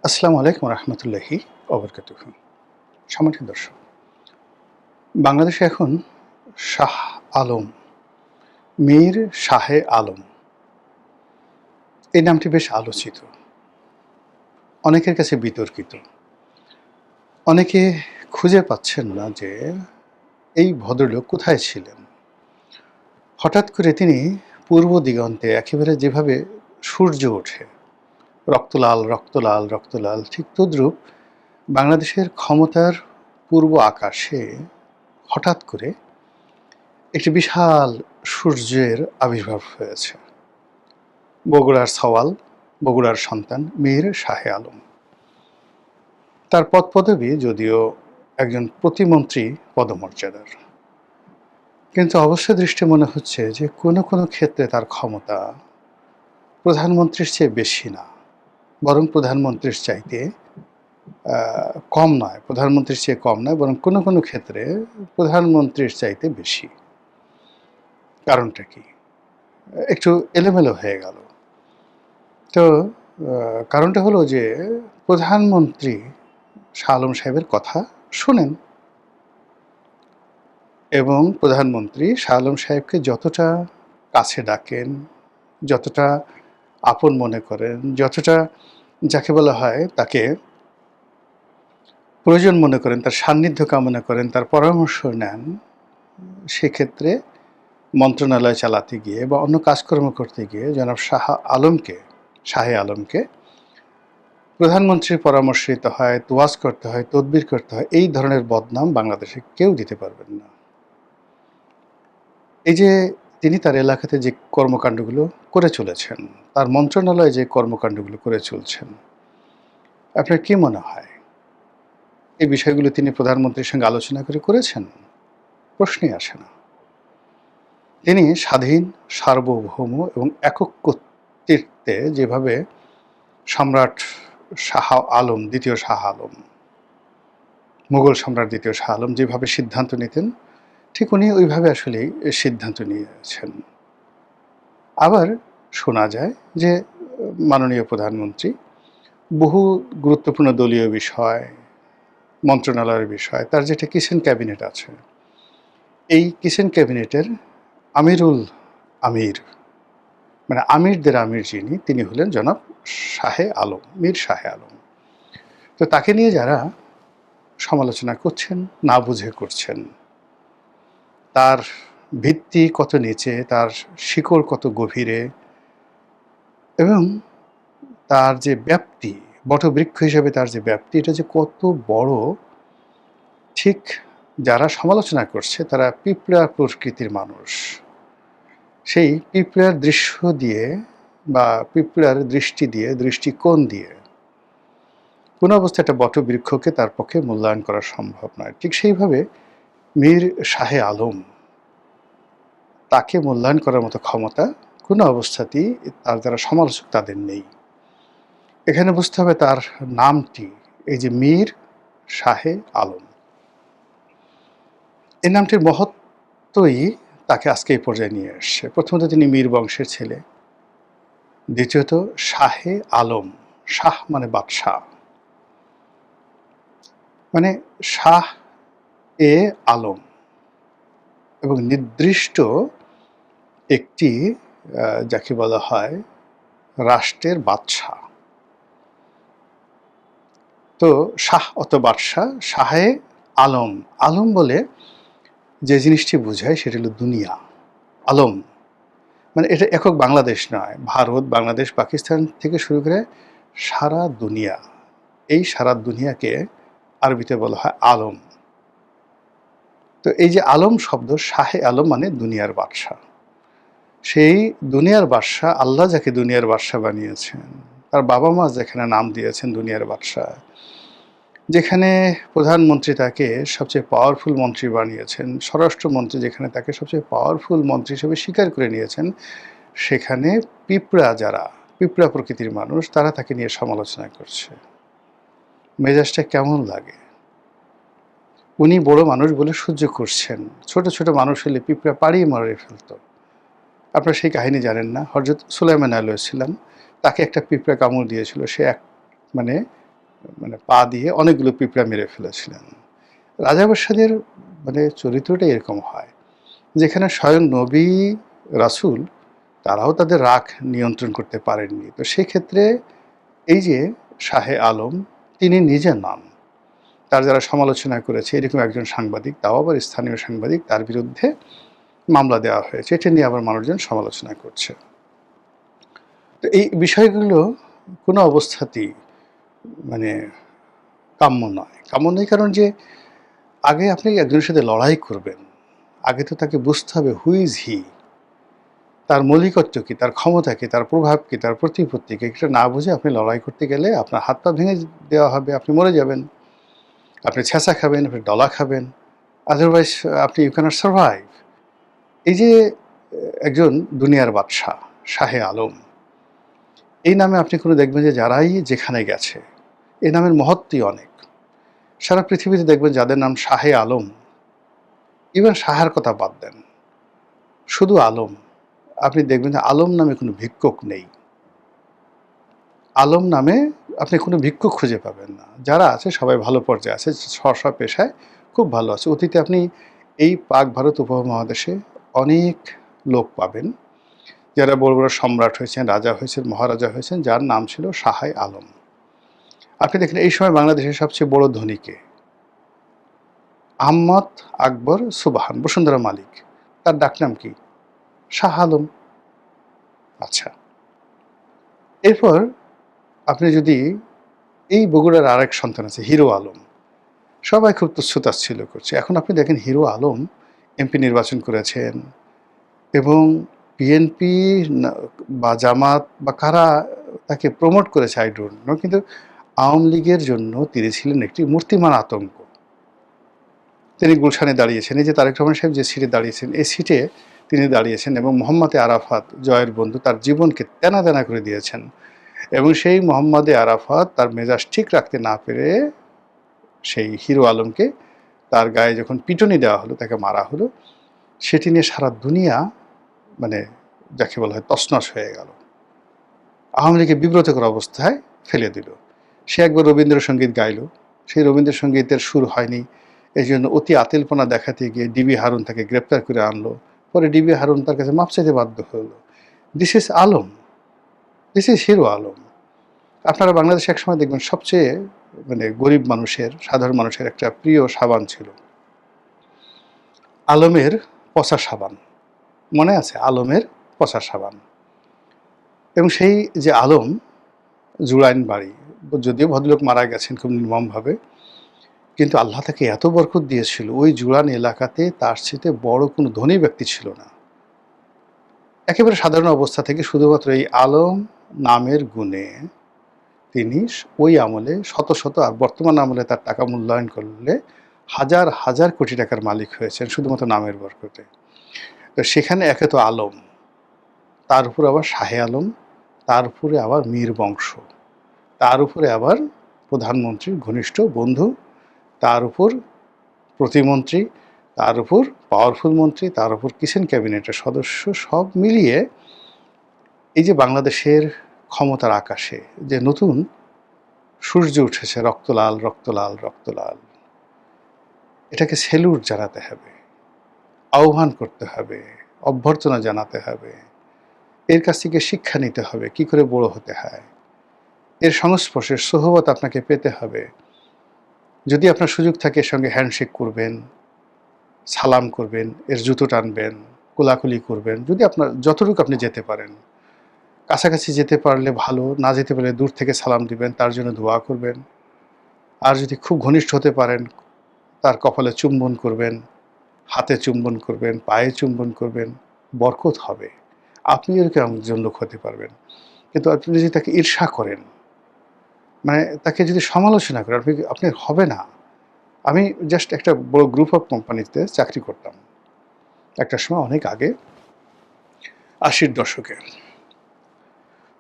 আসসালামু আলাইকুম রহমতুল্লাহি ওবরকাতুহু। সম্মানিত দর্শক, বাংলাদেশে এখন শাহ আলম, মীর শাহে আলম এই নামটি বেশ আলোচিত, অনেকের কাছে বিতর্কিত। অনেকে খুঁজে পাচ্ছেন না যে এই ভদ্রলোক কোথায় ছিলেন। হঠাৎ করে তিনি পূর্ব দিগন্তে একেবারে যেভাবে সূর্য ওঠে, রক্তলাল রক্তলাল রক্তলাল, ঠিক তদ্রূপ বাংলাদেশের ক্ষমতার পূর্ব আকাশে হঠাৎ করে একটি বিশাল সূর্যের আবির্ভাব হয়েছে। বগুড়ার সওয়াল, বগুড়ার সন্তান মীর শাহে আলম। তার পদপদবী যদিও একজন প্রতিমন্ত্রী পদমর্যাদার, কিন্তু অবশ্য দৃষ্টে মনে হচ্ছে যে কোনো কোনো ক্ষেত্রে তার ক্ষমতা প্রধানমন্ত্রীর চেয়ে বেশি না, বরং প্রধানমন্ত্রীর চাইতে কম নয়, প্রধানমন্ত্রীর চেয়ে কম নয়, বরং কোনো কোনো ক্ষেত্রে প্রধানমন্ত্রীর চাইতে বেশি। কারণটা কি? একটু এলোমেলো হয়ে গেল। তো কারণটা হলো যে প্রধানমন্ত্রী শাহ আলম সাহেবের কথা শোনেন এবং প্রধানমন্ত্রী শাহ আলম সাহেবকে যতটা কাছে ডাকেন, যতটা আপন মনে করেন, যতটা যাকে বলা হয় তাকে প্রয়োজন মনে করেন, তার সান্নিধ্য কামনা করেন, তার পরামর্শ নেন, সেক্ষেত্রে মন্ত্রণালয় চালাতে গিয়ে বা অন্য কাজকর্ম করতে গিয়ে জনাব শাহে আলমকে প্রধানমন্ত্রীর পরামর্শে নিতে হয়, তোয়াজ করতে হয়, তদবির করতে হয়। এই ধরনের বদনাম বাংলাদেশে কেউ দিতে পারবেন না। এই যে তিনি তার এলাকাতে যে কর্মকাণ্ডগুলো করে চলেছেন, তার মন্ত্রণালয়ে যে কর্মকাণ্ডগুলো করে চলছেন, আপনার কি মনে হয় এই বিষয়গুলো তিনি প্রধানমন্ত্রীর সঙ্গে আলোচনা করে করেছেন? প্রশ্নই আসে না। তিনি স্বাধীন, সার্বভৌম এবং একক কর্তৃত্বে যেভাবে সম্রাট শাহ আলম, দ্বিতীয় শাহ আলম, মুঘল সম্রাট দ্বিতীয় শাহ আলম যেভাবে সিদ্ধান্ত নিতেন, ঠিক উনি ওইভাবে আসলেই সিদ্ধান্ত নিয়েছেন। আবার শোনা যায় যে মাননীয় প্রধানমন্ত্রী বহু গুরুত্বপূর্ণ দলীয় বিষয়, মন্ত্রণালয়ের বিষয়, তার যেটা কিচেন ক্যাবিনেট আছে, এই কিচেন ক্যাবিনেটের আমিরুল আমির, মানে আমিরদের আমির যিনি, তিনি হলেন জনাব শাহে আলম, মীর শাহে আলম। তো তাকে নিয়ে যারা সমালোচনা করছেন, না বুঝে করছেন, তার ভিত্তি কত নিচে, তার শিকড় কত গভীরে, এবং তার যে ব্যাপ্তি, বটবৃক্ষ হিসেবে তার যে ব্যাপ্তি, এটা যে কত বড়, ঠিক যারা সমালোচনা করছে তারা পিঁপড়া প্রকৃতির মানুষ। সেই পিঁপড়ার দৃশ্য দিয়ে বা পিঁপড়ার দৃষ্টি দিয়ে, দৃষ্টিকোণ দিয়ে কোনো অবস্থায় একটা বটবৃক্ষকে তার পক্ষে মূল্যায়ন করা সম্ভব নয়। ঠিক সেইভাবে মীর শাহে আলম, তাকে মূল্যায়ন করার মতো ক্ষমতা কোনো অবস্থাতেই তার যারা সমালোচক তাদের নেই। এখানে বুঝতে হবে তার নামটি, এই যে মীর শাহে আলম, এই নামটির মহত্বই তাকে আজকে এই পর্যায়ে নিয়ে এসছে। প্রথমত তিনি মীর বংশের ছেলে, দ্বিতীয়ত শাহে আলম, শাহ মানে বাদশাহ, মানে শাহ এ আলম, এবং নির্দিষ্ট একটি যাকে বলা হয় রাষ্ট্রের বাদশাহ। তো শাহ অত বাদশাহ, শাহে আলম, আলম বলে যে জিনিসটি বোঝায় সেটা হলো দুনিয়া। আলম মানে এটা একক বাংলাদেশ নয়, ভারত, বাংলাদেশ, পাকিস্তান থেকে শুরু করে সারা দুনিয়া, এই সারা দুনিয়াকে আরবিতে বলা হয় আলম। তো এই যে আলম শব্দ, শাহে আলম মানে দুনিয়ার বাদশাহ। সেই দুনিয়ার বাদশাহ, আল্লাহ যাকে দুনিয়ার বাদশাহ বানিয়েছেন, তার বাবা মা যেখানে নাম দিয়েছেন দুনিয়ার বাদশাহ, যেখানে প্রধানমন্ত্রী তাকে সবচেয়ে পাওয়ারফুল মন্ত্রী বানিয়েছেন, স্বরাষ্ট্রমন্ত্রী যেখানে তাকে সবচেয়ে পাওয়ারফুল মন্ত্রী হিসেবে স্বীকার করে নিয়েছেন, সেখানে যারা পিঁপড়া প্রকৃতির মানুষ, তারা তাকে নিয়ে সমালোচনা করছে। মেজাজটা কেমন লাগে? উনি বড় মানুষ বলে সহ্য করছেন, ছোট ছোট মানুষ হলে পিঁপড়া পাড়িয়ে মারে ফেলতো। আপনারা সেই কাহিনী জানেন না? হযরত সুলাইমান আলাইহিস সালাম, তাকে একটা পিঁপড়া কামড় দিয়েছিল, সে মানে মানে পা দিয়ে অনেকগুলো পিঁপড়া মেরে ফেলেছিলেন। রাজা-বাদশাদের মানে চরিত্রটা এরকম হয়। যেখানে স্বয়ং নবী, রাসূল তারাও তাদের রাগ নিয়ন্ত্রণ করতে পারেননি। তো সেক্ষেত্রে এই যে শাহে আলম তিনি নিজে নন। তার যারা সমালোচনা করেছে এরকম একজন সাংবাদিক, তাও আবার স্থানীয় সাংবাদিক, তার বিরুদ্ধে মামলা দেওয়া হয়েছে। এটা নিয়ে আবার মানুষজন সমালোচনা করছে। তো এই বিষয়গুলো কোনো অবস্থাতেই মানে কাম্য নয়। কাম্য নয় কারণ যে আগে আপনি একজনের সাথে লড়াই করবেন, আগে তো তাকে বুঝতে হবে হু ইজ হি? তার মৌলিকত্ব কি, তার ক্ষমতা কি, তার প্রভাব কি, তার প্রতিপত্তি কি, এটা না বুঝে আপনি লড়াই করতে গেলে আপনার হাত পা ভেঙে দেওয়া হবে, আপনি মরে যাবেন। আপনি ছ্যাঁচা খাবেন, আপনি ডলা খাবেন। আদারওয়াইজ আপনি ইউ ক্যানট সারভাইভ। এই যে একজন দুনিয়ার বাদশাহ, শাহে আলম, এই নামে আপনি কোনো দেখবেন যে যারাই যেখানে গেছে, এই নামের মহত্বই অনেক। সারা পৃথিবীতে দেখবেন যাদের নাম শাহে আলম, ইভেন শাহার কথা বাদ দেন, শুধু আলম, আপনি দেখবেন যে আলম নামে কোনো ভিক্ষুক নেই। আলম নামে আপনি কোনো ভিক্ষুক খুঁজে পাবেন না। যারা আছে সবাই ভালো পর্যায়ে আছে, স্ব পেশায় খুব ভালো আছে। অতীতে আপনি এই পাক ভারত উপমহাদেশে অনেক লোক পাবেন যারা বড় বড় সম্রাট হয়েছেন, রাজা হয়েছেন, মহারাজা হয়েছেন, যার নাম ছিল শাহে আলম। আপনি দেখেন এই সময় বাংলাদেশের সবচেয়ে বড় ধনীকে আহমদ আকবর সুবহান, বসুন্ধরা মালিক, তার ডাকনাম কি? শাহ আলম। আচ্ছা, এরপর আপনি যদি এই বগুড়ার আরেক সন্তান আছে হিরো আলম, সবাই খুব তুচ্ছ-তাচ্ছিল্য করছে। এখন আপনি দেখেন হিরো আলম এমপি নির্বাচন করেছেন এবং বিএনপি বা জামাত বা কারা তাকে প্রমোট করেছে আই ডোন্ট নো, কিন্তু আওয়ামী লীগের জন্য তিনি ছিলেন একটি মূর্তিমান আতঙ্ক। তিনি গুলশানে দাঁড়িয়েছেন, এই যে তারেক রহমান সাহেব যে সিটে দাঁড়িয়েছেন এই সিটে তিনি দাঁড়িয়েছেন এবং মোহাম্মদে আরাফাত জয়ের বন্ধু তার জীবনকে তেনা তেনা করে দিয়েছেন এবং সেই মোহাম্মদে আরাফাত তার মেজাজ ঠিক রাখতে না পেরে সেই হিরো আলমকে তার গায়ে যখন পিটুনি দেওয়া হলো, তাকে মারা হলো, সেটি নিয়ে সারা দুনিয়া মানে যাকে বলা হয় তছনছ হয়ে গেল। আওয়ামী লীগকে বিব্রতকর অবস্থায় ফেলে দিল। সে একবার রবীন্দ্রসঙ্গীত গাইল, সেই রবীন্দ্রসঙ্গীতের সুর হয়নি, এই জন্য অতি আতিলপনা দেখাতে গিয়ে ডিবি হারুন তাকে গ্রেপ্তার করে আনলো। পরে ডিবি হারুন তার কাছে মাপ চাইতে বাধ্য হলো। This is Alam, this is hero Alam. আপনারা বাংলাদেশে একসময় দেখবেন সবচেয়ে মানে গরিব মানুষের, সাধারণ মানুষের একটা প্রিয় সাবান ছিল আলমের পচা সাবান। মনে আছে? আলমের পচা সাবান। এবং সেই যে আলম, জুরাইন বাড়ি, যদিও ভদ্রলোক মারা গেছেন খুব নির্মমভাবে, কিন্তু আল্লাহ তাকে এত বরকত দিয়েছিল, ওই জুরাইন এলাকাতে তার চেয়ে বড় কোনো ধনী ব্যক্তি ছিল না। একেবারে সাধারণ অবস্থা থেকে শুধুমাত্র এই আলম নামের গুণে তিনি ওই আমলে শত শত, আর বর্তমান আমলে তার টাকা মূল্যায়ন করলে হাজার হাজার কোটি টাকার মালিক হয়েছেন শুধুমাত্র নামের বরকতে। তো সেখানে একে তো আলম, তার উপর আবার শাহে আলম, তার উপরে আবার মীর বংশ, তার উপরে আবার প্রধানমন্ত্রীর ঘনিষ্ঠ বন্ধু, তার উপর প্রতিমন্ত্রী, তার উপর পাওয়ারফুল মন্ত্রী, তার উপর কিচেন ক্যাবিনেটের সদস্য, সব মিলিয়ে এই যে বাংলাদেশের ক্ষমতার আকাশে যে নতুন সূর্য উঠেছে, রক্তলাল রক্তলাল রক্তলাল, এটাকে সেলুট জানাতে হবে, আহ্বান করতে হবে, অভ্যর্থনা জানাতে হবে, এর কাছ থেকে শিক্ষা নিতে হবে কি করে বড় হতে হয়, এর সংস্পর্শের সোহবত আপনাকে পেতে হবে। যদি আপনার সুযোগ থাকে এর সঙ্গে হ্যান্ডশেক করবেন, সালাম করবেন, এর জুতো টানবেন, কোলাকুলি করবেন, যদি আপনার যতটুকু আপনি যেতে পারেন। কাছাকাছি যেতে পারলে ভালো, না যেতে পারলে দূর থেকে সালাম দিবেন, তার জন্য দোয়া করবেন। আর যদি খুব ঘনিষ্ঠ হতে পারেন তার কপালে চুম্বন করবেন, হাতে চুম্বন করবেন, পায়ে চুম্বন করবেন, বরকত হবে। আপনি এরকম একজন লোক হতে পারবেন। কিন্তু আপনি যদি তাকে ঈর্ষা করেন, মানে তাকে যদি সমালোচনা করেন, আপনি হবে না। আমি জাস্ট একটা বড় গ্রুপ অফ কোম্পানিতে চাকরি করতাম একটা সময়, অনেক আগে, ৮০-র দশকে।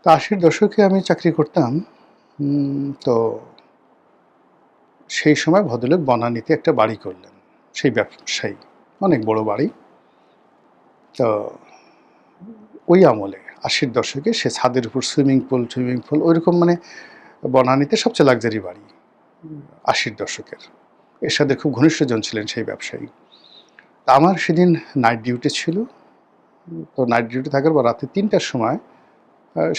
তো ৮০-র দশকে আমি চাকরি করতাম। তো সেই সময় ভদ্রলোক বনানীতে একটা বাড়ি করলেন, সেই ব্যবসায়ী, অনেক বড় বাড়ি। তো ওই আমলে ৮০-র দশকে সে ছাদের উপর সুইমিং পুল ওইরকম মানে বনানীতে সবচেয়ে লাক্সারি বাড়ি ৮০-র দশকের। এরশাদের খুব ঘনিষ্ঠজন ছিলেন সেই ব্যবসায়ী। তা আমার সেদিন নাইট ডিউটি ছিল। তো নাইট ডিউটি থাকার পর রাতে ৩টার সময়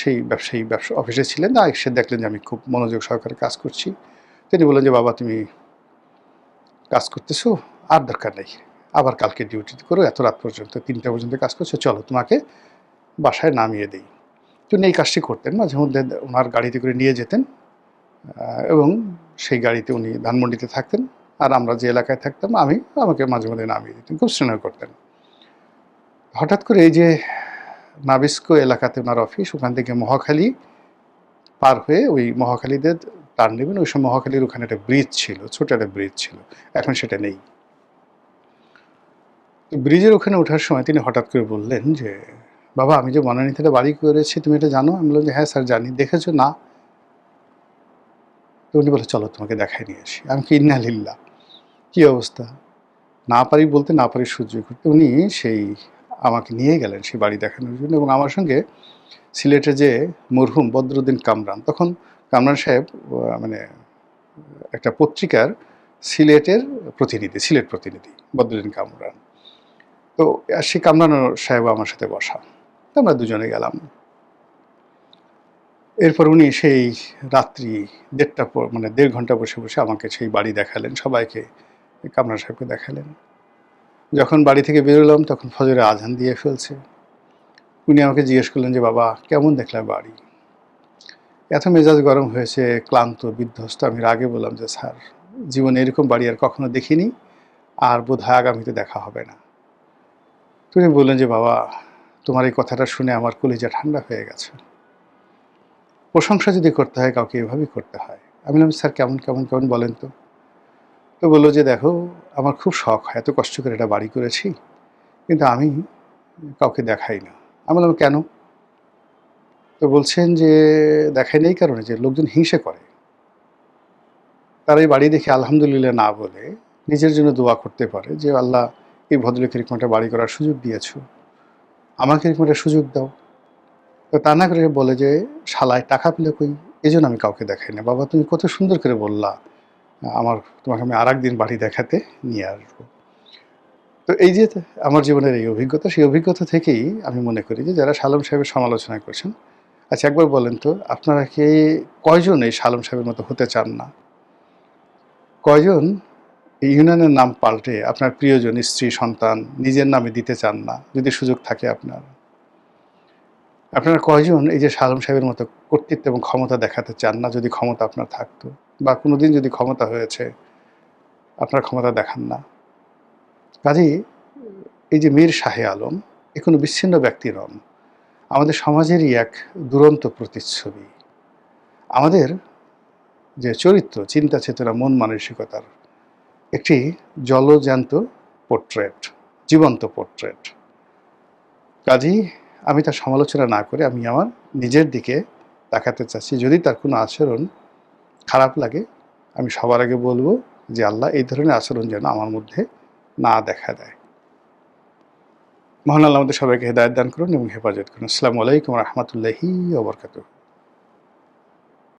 সেই ব্যবসায়ী অফিসে ছিলেন। এসে দেখলেন যে আমি খুব মনোযোগ সহকারে কাজ করছি। তিনি বললেন যে, "বাবা, তুমি কাজ করতেছো? আর দরকার নেই। আবার কালকে ডিউটি করো। এত রাত পর্যন্ত ৩টা পর্যন্ত কাজ করছো। চলো তোমাকে বাসায় নামিয়ে দেই।" তো উনি এই কাজটি করতেন। মাঝে মধ্যে ওনার গাড়িতে করে নিয়ে যেতেন এবং সেই গাড়িতে উনি ধানমন্ডিতে থাকতেন। আর আমরা যে এলাকায় থাকতাম আমাকে মাঝে মধ্যে নামিয়ে দিতেন। খুব স্নেহ করতেন। হঠাৎ করে এই যে নাবিস্কো এলাকাতে ওনার অফিস, ওখান থেকে মহাখালী পার হয়ে ওই মহাখালীতে টার্ন নেবেন। ওই সময় মহাখালীর ওখানে একটা ব্রিজ ছিল, ছোট একটা ব্রিজ ছিল। এখন সেটা নেই। তো ব্রিজের ওখানে ওঠার সময় তিনি হঠাৎ করে বললেন যে, "বাবা, আমি যে বনানীতে একটা বাড়ি করেছি, তুমি এটা জানো?" আমি বললাম যে, "হ্যাঁ স্যার জানি।" "দেখেছো?" "না।" তো উনি বলে, "চলো তোমাকে দেখায় নিয়ে আসি।" আমি কি ইন্না লিল্লাহ! কী অবস্থা! না পারি বলতে, না পারি সহ্য করতে উনি সেই আমাকে নিয়ে গেলেন সেই বাড়ি দেখানোর জন্য এবং আমার সঙ্গে সিলেটে যে মরহুম বদরুদ্দিন কামরান, তখন কামরান সাহেব মানে একটা পত্রিকার সিলেটের প্রতিনিধি, সিলেট প্রতিনিধি বদরুদ্দিন কামরান। তো সেই কামরান সাহেবও আমার সাথে বসা। তো আমরা দুজনে গেলাম। এরপর উনি সেই রাত্রি ১.৫ ঘন্টা বসে বসে আমাকে সেই বাড়ি দেখালেন, সবাইকে, কামরান সাহেবকে দেখালেন। যখন বাড়ি থেকে বেরোলাম তখন ফজরের আজান দিয়ে ফেলছে। উনি আমাকে জিজ্ঞেস করলেন যে, "বাবা, কেমন দেখলে বাড়ি?" এত মেজাজ গরম হয়েছে, ক্লান্ত, বিধ্বস্ত। আমি রাগে বললাম যে, "স্যার, জীবনে এরকম বাড়ি আর কখনো দেখিনি, আর বোধহয় আগামীতে দেখা হবে না।" তিনি বললেন যে, "বাবা, তোমার এই কথাটা শুনে আমার কলিজা ঠান্ডা হয়ে গেছে। প্রশংসা যদি করতে হয় কাউকে এভাবেই করতে হয়।" আমি বললাম, "স্যার, কেমন বলেন তো?" তো বলল যে, "দেখো, আমার খুব শখ হয়, এত কষ্ট করে একটা বাড়ি করেছি, কিন্তু আমি কাউকে দেখাই না।" আমি বললাম, "কেন?" তো বলছেন যে, "দেখাই না এই কারণে যে লোকজন হিংসে করে। তারা এই বাড়ি দেখে আলহামদুলিল্লাহ না বলে নিজের জন্য দোয়া করতে পারে যে, আল্লাহ, এই ভদ্রলোকের এরকম একটা বাড়ি করার সুযোগ দিয়েছো, আমাকে এরকম একটা সুযোগ দাও।" তো তা না করে বলে যে, "শালায় টাকা পেলে কই? এজন্য আমি কাউকে দেখাই না।" বাবা, তুমি কত সুন্দর করে বললা, তোমাকে আমি আরেকদিন বাড়ি দেখাতে নিয়ে আসবো। তো এই যে আমার জীবনের এই অভিজ্ঞতা, সেই অভিজ্ঞতা থেকেই আমি মনে করি যে যারা শালম সাহেবের সমালোচনা করছেন, আচ্ছা একবার বলেন তো, আপনারা কি কয়জন এই শালম সাহেবের মতো হতে চান না? কয়জন এই ইউনিয়নের নাম পাল্টে আপনার প্রিয়জন, স্ত্রী, সন্তান নিজের নামে দিতে চান না, যদি সুযোগ থাকে আপনার? আপনারা কয়জন এই যে শালম সাহেবের মতো কর্তৃত্ব এবং ক্ষমতা দেখাতে চান না, যদি ক্ষমতা আপনার থাকতো? বা কোনোদিন যদি ক্ষমতা হয়েছে, আপনার ক্ষমতা দেখান না? কাজেই এই যে মীর শাহে আলম, এ কোনো বিচ্ছিন্ন ব্যক্তি নন। আমাদের সমাজেরই এক দুরন্ত প্রতিচ্ছবি। আমাদের যে চরিত্র, চিন্তা চেতনা, মন মানসিকতার একটি জলজ্যান্ত পোর্ট্রেট, জীবন্ত পোর্ট্রেট। কাজেই আমি তার সমালোচনা না করে আমি আমার নিজের দিকে তাকাতে চাচ্ছি। যদি তার কোনো আচরণ খারাপ লাগে, আমি সবার আগে বলব যে, আল্লাহ, এই ধরনের আচরণ যেন আমার মধ্যে না দেখা দেয়। মহান আল্লাহ আমাদের সবাইকে হেদায়েত দান করুন এবং হেফাজত করুন। আসসালামু আলাইকুম ওয়া রাহমাতুল্লাহি ওয়া বারাকাতুহু।